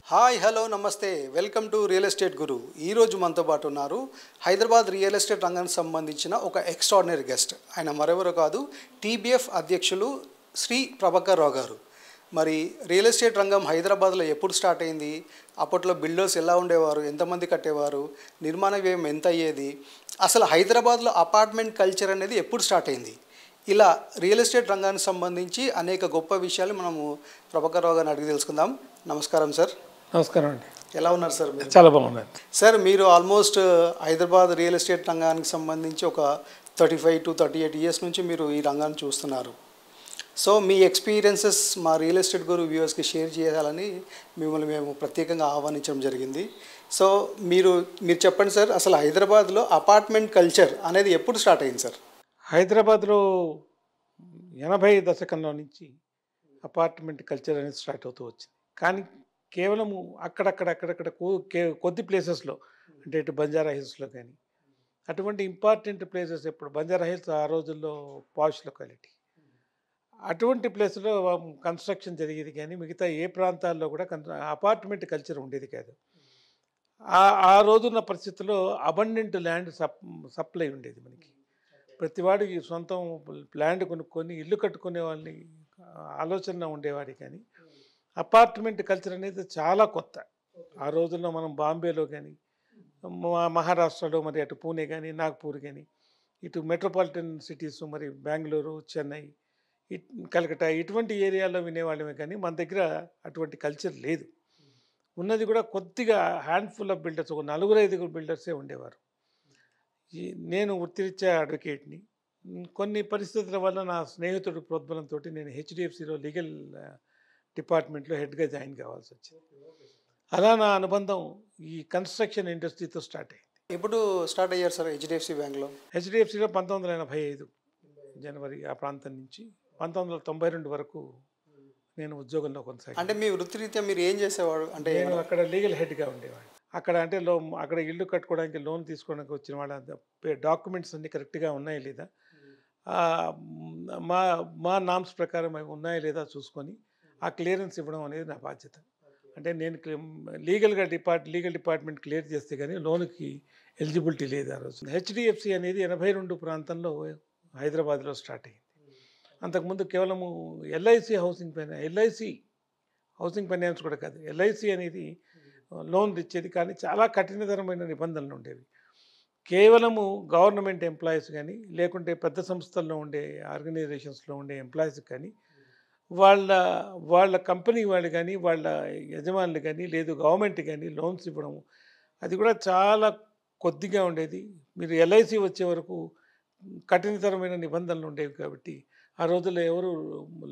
Hi hello నమస్తే welcome to real estate గురు. ఈరోజు మనతో పాటు ఉన్నారు హైదరాబాద్ రియల్ ఎస్టేట్ రంగానికి సంబంధించిన ఒక ఎక్స్ట్రాడినరీ గెస్ట్. ఆయన మరెవరో కాదు, టీబీఎఫ్ అధ్యక్షులు శ్రీ ప్రభాకర్ రావు గారు. మరి రియల్ ఎస్టేట్ రంగం హైదరాబాద్లో ఎప్పుడు స్టార్ట్ అయింది, అప్పట్లో బిల్డర్స్ ఎలా ఉండేవారు, ఎంతమంది కట్టేవారు, నిర్మాణ వ్యయం ఎంత అయ్యేది, అసలు హైదరాబాద్లో అపార్ట్మెంట్ కల్చర్ అనేది ఎప్పుడు స్టార్ట్ అయింది, ఇలా రియల్ ఎస్టేట్ రంగానికి సంబంధించి అనేక గొప్ప విషయాలు మనము ప్రభాకర్ రావు గారిని అడిగి తెలుసుకుందాం. నమస్కారం సార్. నమస్కారం అండి. ఎలా ఉన్నారు సార్? చాలా బాగున్నారు సార్. మీరు ఆల్మోస్ట్ హైదరాబాద్ రియల్ ఎస్టేట్ రంగానికి సంబంధించి ఒక 35 to 38 ఇయర్స్ నుంచి మీరు ఈ రంగాన్ని చూస్తున్నారు. సో మీ ఎక్స్పీరియన్సెస్ మా రియల్ ఎస్టేట్ గురు వ్యూవర్స్కి షేర్ చేయాలని మిమ్మల్ని మేము ప్రత్యేకంగా ఆహ్వానించడం జరిగింది. సో మీరు చెప్పండి సార్, అసలు హైదరాబాద్లో అపార్ట్మెంట్ కల్చర్ అనేది ఎప్పుడు స్టార్ట్ అయింది సార్? హైదరాబాద్లో 80 దశకంలో నుంచి అపార్ట్మెంట్ కల్చర్ అనేది స్టార్ట్ అవుతూ వచ్చింది. కానీ కేవలము అక్కడక్కడ కొద్ది ప్లేసెస్లో, అంటే ఇటు బంజారా హిల్స్లో కానీ అటువంటి ఇంపార్టెంట్ ప్లేసెస్, ఎప్పుడు బంజారా హిల్స్ ఆ రోజుల్లో పాష్ లొకాలిటీ, అటువంటి ప్లేస్లో కన్స్ట్రక్షన్ జరిగేది. కానీ మిగతా ఏ ప్రాంతాల్లో కూడా అపార్ట్మెంట్ కల్చర్ ఉండేది కాదు. ఆ రోజున్న పరిస్థితుల్లో అబండెంట్ ల్యాండ్ సప్లై ఉండేది. మనకి ప్రతివాడికి సొంతం ల్యాండ్ కొనుక్కొని ఇల్లు కట్టుకునే వాళ్ళని ఆలోచన ఉండేవాడి. కానీ అపార్ట్మెంట్ కల్చర్ అనేది చాలా కొత్త. ఆ రోజుల్లో మనం బాంబేలో కానీ, మహారాష్ట్రలో, మరి అటు పూణే కానీ, నాగ్పూర్ కానీ, ఇటు మెట్రోపాలిటన్ సిటీస్, మరి బెంగళూరు, చెన్నై, కలకత్తా, ఇటువంటి ఏరియాలో వినేవాళ్ళమే. కానీ మన దగ్గర అటువంటి కల్చర్ లేదు. ఉన్నది కూడా కొద్దిగా హ్యాండ్ఫుల్ ఆఫ్ బిల్డర్స్, ఒక 4-5 బిల్డర్సే ఉండేవారు. నేను వృత్తిరీత్యా అడ్వకేట్ని. కొన్ని పరిస్థితుల వల్ల నా స్నేహితుడు ప్రోద్బలంతో నేను హెచ్డిఎఫ్సిలో లీగల్ డిపార్ట్మెంట్లో హెడ్గా జాయిన్ కావాల్సి వచ్చింది. అలా నా అనుబంధం ఈ కన్స్ట్రక్షన్ ఇండస్ట్రీతో స్టార్ట్ అయింది. ఎప్పుడు స్టార్ట్ అయ్యారు సార్ హెచ్డిఎఫ్సి బ్యాంక్లో? హెచ్డిఎఫ్సిలో 1985 జనవరి ఆ ప్రాంతం నుంచి 1992 వరకు నేను ఉద్యోగంలో కొనసాగాను. అంటే మీ వృత్తిరీత్యా మీరు ఏం చేసేవాడు? అంటే నేను అక్కడ లీగల్ హెడ్గా ఉండేవాడిని. అక్కడ అంటే అక్కడ ఇల్లు కట్టుకోవడానికి, లోన్ తీసుకోవడానికి వచ్చిన వాళ్ళ డాక్యుమెంట్స్ అన్నీ కరెక్ట్గా ఉన్నాయా లేదా, మా నామ్స్ ప్రకారం అవి ఉన్నాయా లేదా చూసుకొని ఆ క్లియరెన్స్ ఇవ్వడం అనేది నా బాధ్యత. అంటే నేను లీగల్ డిపార్ట్మెంట్ క్లియర్ చేస్తే కానీ లోన్కి ఎలిజిబిలిటీ లేదు ఆ రోజు. హెచ్డిఎఫ్సి అనేది 82 ప్రాంతంలో హైదరాబాద్లో స్టార్ట్ అయింది. అంతకుముందు కేవలము ఎల్ఐసి హౌసింగ్ ఫైనాన్స్ కూడా కాదు, ఎల్ఐసి అనేది లోన్ ఇచ్చేది. కానీ చాలా కఠినతరమైన నిబంధనలు ఉండేవి. కేవలము గవర్నమెంట్ ఎంప్లాయీస్ కానీ, లేకుంటే పెద్ద సంస్థల్లో ఉండే ఆర్గనైజేషన్స్లో ఉండే ఎంప్లాయీస్ కానీ, వాళ్ళ కంపెనీ వాళ్ళు కానీ, వాళ్ళ యజమానులు కానీ, లేదు గవర్నమెంట్ కానీ లోన్స్ ఇవ్వడము అది కూడా చాలా కొద్దిగా ఉండేది. మీరు ఎల్ఐసి వచ్చే వరకు కఠినతరమైన నిబంధనలు ఉండేవి. కాబట్టి ఆ రోజుల్లో ఎవరు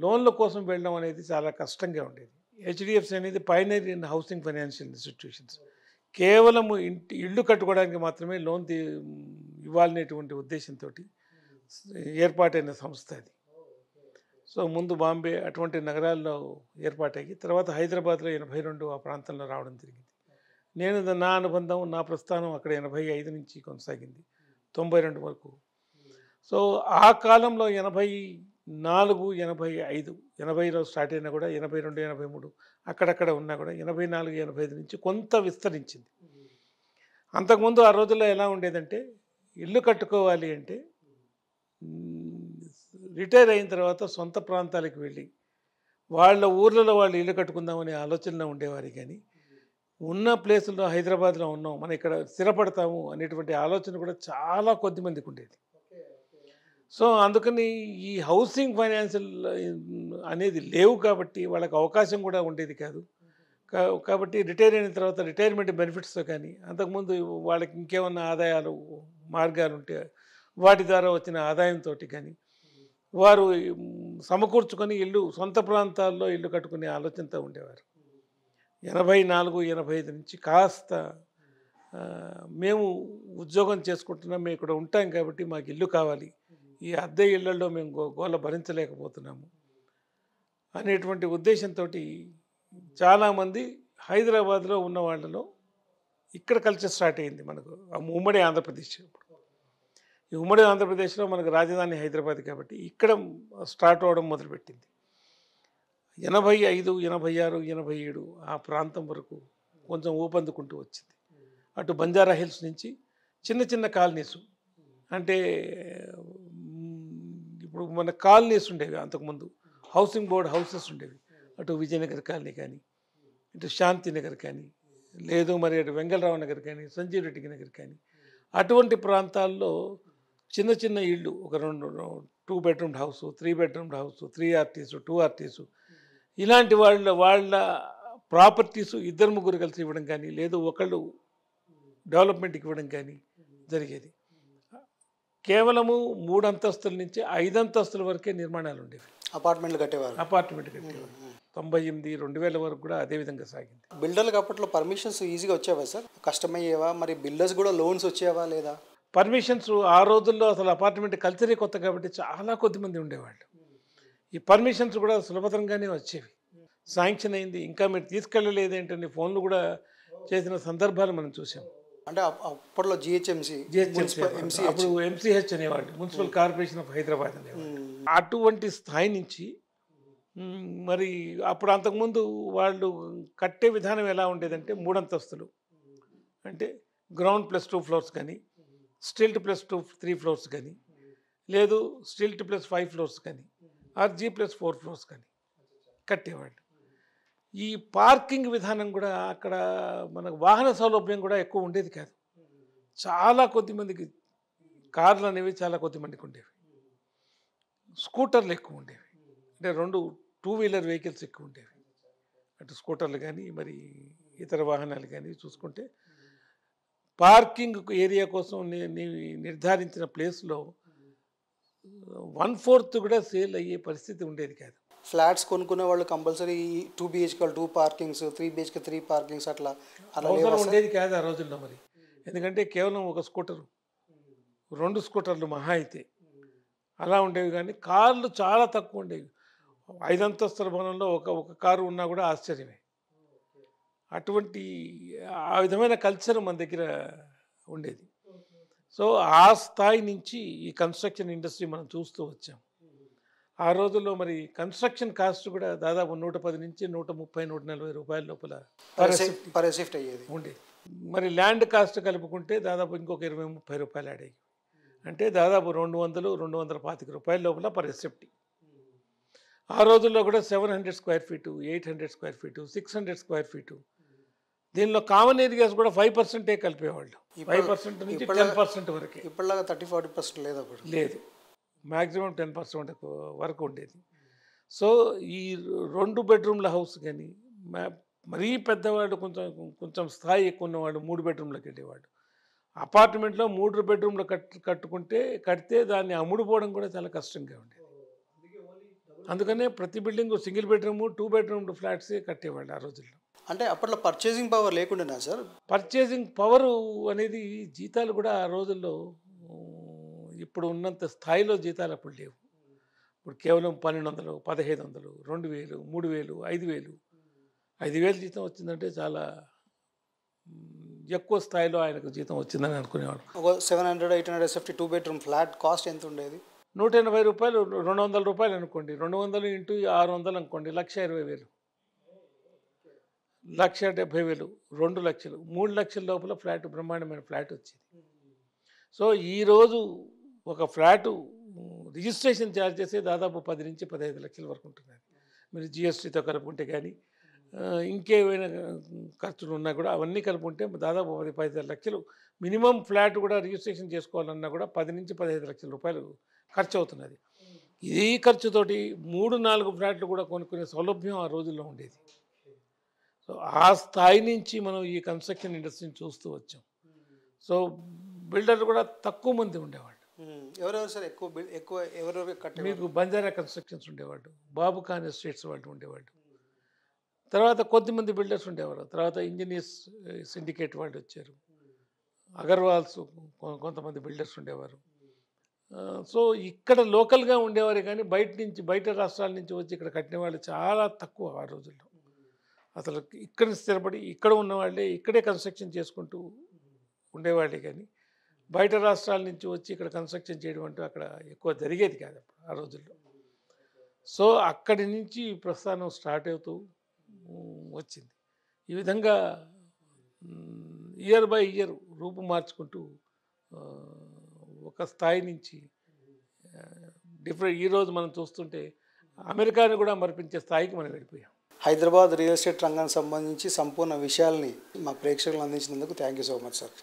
లోన్ల కోసం వెళ్ళడం అనేది చాలా కష్టంగా ఉండేది. హెచ్డిఎఫ్సి అనేది పైనరీ ఇన్ హౌసింగ్ ఫైనాన్షియల్ ఇన్స్టిట్యూషన్స్. కేవలము ఇల్లు కట్టుకోవడానికి మాత్రమే లోన్ ఇవ్వాలనేటువంటి ఉద్దేశంతో ఏర్పాటైన సంస్థ అది. సో ముందు బాంబే అటువంటి నగరాల్లో ఏర్పాటయ్యి, తర్వాత హైదరాబాద్లో 82 ఆ ప్రాంతంలో రావడం జరిగింది. నా అనుబంధం, నా ప్రస్థానం అక్కడ 85 నుంచి కొనసాగింది 92 వరకు. సో ఆ కాలంలో 84, 85, 80లో స్టార్ట్ అయినా కూడా 82, 83 అక్కడక్కడ ఉన్నా కూడా 84, 85 నుంచి కొంత విస్తరించింది. అంతకుముందు ఆ రోజుల్లో ఎలా ఉండేదంటే, ఇల్లు కట్టుకోవాలి అంటే రిటైర్ అయిన తర్వాత సొంత ప్రాంతాలకు వెళ్ళి వాళ్ళ ఊర్లలో వాళ్ళు ఇల్లు కట్టుకుందామనే ఆలోచనలో ఉండేవారు. కానీ ఉన్న ప్లేసుల్లో హైదరాబాద్లో ఉన్నాం, మనం ఇక్కడ స్థిరపడతాము అనేటువంటి ఆలోచన కూడా చాలా కొద్ది మందికి ఉండేది. సో అందుకని ఈ హౌసింగ్ ఫైనాన్షియల్ అనేది లేవు కాబట్టి వాళ్ళకి అవకాశం కూడా ఉండేది కాదు. కాబట్టి రిటైర్ అయిన తర్వాత రిటైర్మెంట్ బెనిఫిట్స్తో కానీ, అంతకుముందు వాళ్ళకి ఇంకేమన్నా ఆదాయాలు మార్గాలు ఉంటే వాటి ద్వారా వచ్చిన ఆదాయంతో కానీ వారు సమకూర్చుకొని సొంత ప్రాంతాల్లో ఇల్లు కట్టుకునే ఆలోచనతో ఉండేవారు. 84, 85 నుంచి కాస్త మేము ఉద్యోగం చేసుకుంటున్నాం, మేము ఇక్కడ ఉంటాం కాబట్టి మాకు ఇల్లు కావాలి, ఈ అద్దె ఇళ్లలో మేము గోల భరించలేకపోతున్నాము అనేటువంటి ఉద్దేశంతో చాలామంది హైదరాబాద్లో ఉన్న వాళ్ళలో ఇక్కడ కల్చర్ స్టార్ట్ అయింది. మనకు ఉమ్మడి ఆంధ్రప్రదేశ్, ఈ ఉమ్మడి ఆంధ్రప్రదేశ్లో మనకు రాజధాని హైదరాబాద్ కాబట్టి ఇక్కడ స్టార్ట్ అవ్వడం మొదలుపెట్టింది. 85, 86, 87 ఆ ప్రాంతం వరకు కొంచెం ఊపందుకుంటూ వచ్చింది. అటు బంజారా హిల్స్ నుంచి చిన్న చిన్న కాలనీస్ అంటే ఇప్పుడు మన కాలనీస్ ఉండేవి అంతకుముందు. హౌసింగ్ బోర్డ్ హౌసెస్ ఉండేవి. అటు విజయనగర్ కాలనీ కానీ, ఇటు శాంతినగర్ కానీ, లేదు మరి అటు వెంగళరావు నగర్ కానీ, సంజీవ్ రెడ్డి నగర్ కానీ, అటువంటి ప్రాంతాల్లో చిన్న చిన్న ఇళ్ళు ఒక 2 బెడ్రూమ్డ్ హౌసు, 3 బెడ్రూమ్డ్ హౌసు, 3 ఆర్టీసు, 2 ఆర్టీసు ఇలాంటి వాళ్ళ ప్రాపర్టీసు ఇద్దరు ముగ్గురు కలిసి ఇవ్వడం కానీ, లేదు ఒకళ్ళు డెవలప్మెంట్కి ఇవ్వడం కానీ జరిగేది. కేవలము 3 అంతస్తుల నుంచి 5 అంతస్తుల వరకే నిర్మాణాలు ఉండేవి. అపార్ట్మెంట్లు కట్టేవారు. అపార్ట్మెంట్ కట్టేవారు. 98, 2000 వరకు కూడా అదే విధంగా సాగింది. బిల్డర్లకు అప్పట్లో పర్మిషన్స్ ఈజీగా వచ్చేవా సార్? కష్టమయ్యేవా? మరి బిల్డర్స్ కూడా లోన్స్ వచ్చేవా లేదా? పర్మిషన్స్ ఆ రోజుల్లో అసలు అపార్ట్మెంట్ కల్చరే కొత్త కాబట్టి చాలా కొద్దిమంది ఉండేవాళ్ళు. ఈ పర్మిషన్స్ కూడా సులభతరంగానే వచ్చేవి. శాంక్షన్ అయింది, ఇంకా మీరు తీసుకెళ్ళలేదు ఏంటంటే ఫోన్లు కూడా చేసిన సందర్భాలు మనం చూసాం. అంటే అప్పట్లో జిహెచ్ఎంసి అప్పుడు ఎంసీహెచ్ అనేవాళ్ళు, మున్సిపల్ కార్పొరేషన్ ఆఫ్ హైదరాబాద్ అనేవాళ్ళు. అటువంటి స్థాయి నుంచి మరి అప్పుడు అంతకుముందు వాళ్ళు కట్టే విధానం ఎలా ఉండేదంటే 3 అంతస్తులు అంటే గ్రౌండ్ ప్లస్ 2 ఫ్లోర్స్ కానీ, స్టిల్ట్ ప్లస్ 3 ఫ్లోర్స్ కానీ, లేదు స్టిల్ట్ ప్లస్ 5 ఫ్లోర్స్ కానీ, ఆర్ జీ ప్లస్ 4 ఫ్లోర్స్ కానీ కట్టేవాళ్ళు. ఈ పార్కింగ్ విధానం కూడా అక్కడ మనకు వాహన సౌలభ్యం కూడా ఎక్కువ ఉండేది కాదు. చాలా కొద్ది మందికి కార్లు అనేవి చాలా కొద్ది మందికి ఉండేవి. స్కూటర్లు ఎక్కువ ఉండేవి. అంటే 2 వీలర్ వెహికల్స్ ఎక్కువ ఉండేవి. అటు స్కూటర్లు కానీ మరి ఇతర వాహనాలు కానీ చూసుకుంటే పార్కింగ్ ఏరియా కోసం నిర్ధారించిన ప్లేస్లో 1/4 కూడా సేల్ అయ్యే పరిస్థితి ఉండేది కాదు. ఫ్లాట్స్ కొనుక్కునే వాళ్ళు compulsory 2 BHK 2 parkings, 3 BHK 3 parkings అట్లా ఉండేది కాదు ఆ రోజుల్లో. మరి ఎందుకంటే కేవలం ఒక స్కూటరు, 2 స్కూటర్లు మహా అయితే అలా ఉండేవి. కానీ కార్లు చాలా తక్కువ ఉండేవి. 5 అంతస్తుల భవనంలో ఒక కారు ఉన్నా కూడా ఆశ్చర్యమే. అటువంటి ఆ విధమైన కల్చర్ మన దగ్గర ఉండేది. సో ఆ స్థాయి నుంచి ఈ కన్స్ట్రక్షన్ ఇండస్ట్రీ మనం చూస్తూ వచ్చాం. ఆ రోజుల్లో మరి కన్స్ట్రక్షన్ కాస్ట్ కూడా దాదాపు 110 నుంచి 130, 140 రూపాయల లోపల పర్ అయ్యేది ఉండేది. మరి ల్యాండ్ కాస్ట్ కలుపుకుంటే దాదాపు ఇంకొక 20-30 రూపాయలు ఆడేవి. అంటే దాదాపు 200, 225 రూపాయల లోపల పర్ ఎసెప్టీ. ఆ రోజుల్లో కూడా 700 square feet, 800 square feet, 600 square feet. దీనిలో కామన్ ఏరియాస్ కూడా 5% కలిపేవాళ్ళు. 5% నుంచి 10% వరకే. ఇప్పటిలాగా 30-40% లేదు అప్పుడు. లేదు, మ్యాక్సిమం 10% వరకు ఉండేది. సో ఈ 2 బెడ్రూమ్ల హౌస్ కానీ మరీ పెద్దవాళ్ళు కొంచెం స్థాయి ఎక్కువ ఉన్నవాళ్ళు 3 బెడ్రూమ్లకు వెళ్ళేవాడు. అపార్ట్మెంట్లో 3 బెడ్రూమ్లు కడితే దాన్ని అమ్ముడుపోవడం కూడా చాలా కష్టంగా ఉండేది. అందుకనే ప్రతి బిల్డింగ్ సింగిల్ బెడ్రూమ్, 2 బెడ్రూమ్ ఫ్లాట్సే కట్టేవాళ్ళు ఆ రోజుల్లో. అంటే అప్పట్లో పర్చేసింగ్ పవర్ లేకుండా సార్? పర్చేసింగ్ పవరు అనేది జీతాలు కూడా ఆ రోజుల్లో ఇప్పుడు ఉన్నంత స్థాయిలో జీతాలు అప్పుడు లేవు. ఇప్పుడు కేవలం 1200, 1500, 2000, 3000, 5000, 5000 జీతం వచ్చిందంటే చాలా ఎక్కువ స్థాయిలో ఆయనకు జీతం వచ్చిందని అనుకునేవాడు. ఒక 700-800 SFT 2 బెడ్రూమ్ ఫ్లాట్ కాస్ట్ ఎంత ఉండేది? 180 రూపాయలు, 200 రూపాయలు అనుకోండి. 200 ఇంటూ 600 అనుకోండి, 1,20,000, 1,70,000, 2 లక్షలు, 3 లక్షల లోపల ఫ్లాట్, బ్రహ్మాండమైన ఫ్లాట్ వచ్చింది. సో ఈరోజు ఒక ఫ్లాటు రిజిస్ట్రేషన్ ఛార్జెస్ దాదాపు 10 నుంచి 15 లక్షల వరకు ఉంటున్నాయి. మీరు జిఎస్టీతో కలుపుకుంటే కానీ ఇంకేమైనా ఖర్చులు ఉన్నా కూడా అవన్నీ కలుపుకుంటే దాదాపు 10-15 లక్షలు మినిమం ఫ్లాట్ కూడా రిజిస్ట్రేషన్ చేసుకోవాలన్నా కూడా 10 నుంచి 15 లక్షల రూపాయలు ఖర్చు అవుతున్నది. ఈ ఖర్చుతోటి 3-4 ఫ్లాట్లు కూడా కొనుక్కునే సౌలభ్యం ఆ రోజుల్లో ఉండేది. సో ఆ స్థాయి నుంచి మనం ఈ కన్స్ట్రక్షన్ ఇండస్ట్రీని చూస్తూ వచ్చాం. సో బిల్డర్లు కూడా తక్కువ మంది ఉండేవాళ్ళు. ఎవరెవరు సార్ ఎక్కువ ఎవరెవరు కట్టే? మీకు బంజారా కన్స్ట్రక్షన్స్ ఉండేవాళ్ళు, బాబు ఖాన్ ఎస్టేట్స్ వాళ్ళు ఉండేవాళ్ళు, తర్వాత కొద్దిమంది బిల్డర్స్ ఉండేవారు, తర్వాత ఇంజనీర్స్ సిండికేట్ వాళ్ళు వచ్చారు, అగర్వాల్స్ కొంతమంది బిల్డర్స్ ఉండేవారు. సో ఇక్కడ లోకల్గా ఉండేవారు కానీ బయట రాష్ట్రాల నుంచి వచ్చి ఇక్కడ కట్టిన వాళ్ళు చాలా తక్కువ ఆ రోజుల్లో. అసలు ఇక్కడ స్థిరపడి ఇక్కడ ఉన్నవాళ్ళే ఇక్కడే కన్స్ట్రక్షన్ చేసుకుంటూ ఉండేవాళ్ళే కానీ బయట రాష్ట్రాల నుంచి వచ్చి ఇక్కడ కన్స్ట్రక్షన్ చేయడం అంటూ అక్కడ ఎక్కువ జరిగేది కాదు ఆ రోజుల్లో. సో అక్కడి నుంచి ప్రస్థానం స్టార్ట్ అవుతూ వచ్చింది. ఈ విధంగా ఇయర్ బై ఇయర్ రూపు మార్చుకుంటూ ఆ, ఒక స్థాయి నుంచి డిఫరెంట్ ఈరోజు మనం చూస్తుంటే అమెరికాని కూడా మరిపించే స్థాయికి మనం వెళ్ళిపోయాం. హైదరాబాద్ రియల్ ఎస్టేట్ రంగానికి సంబంధించి సంపూర్ణ విషయాల్ని మా ప్రేక్షకులు అందించినందుకు thank you so much sir.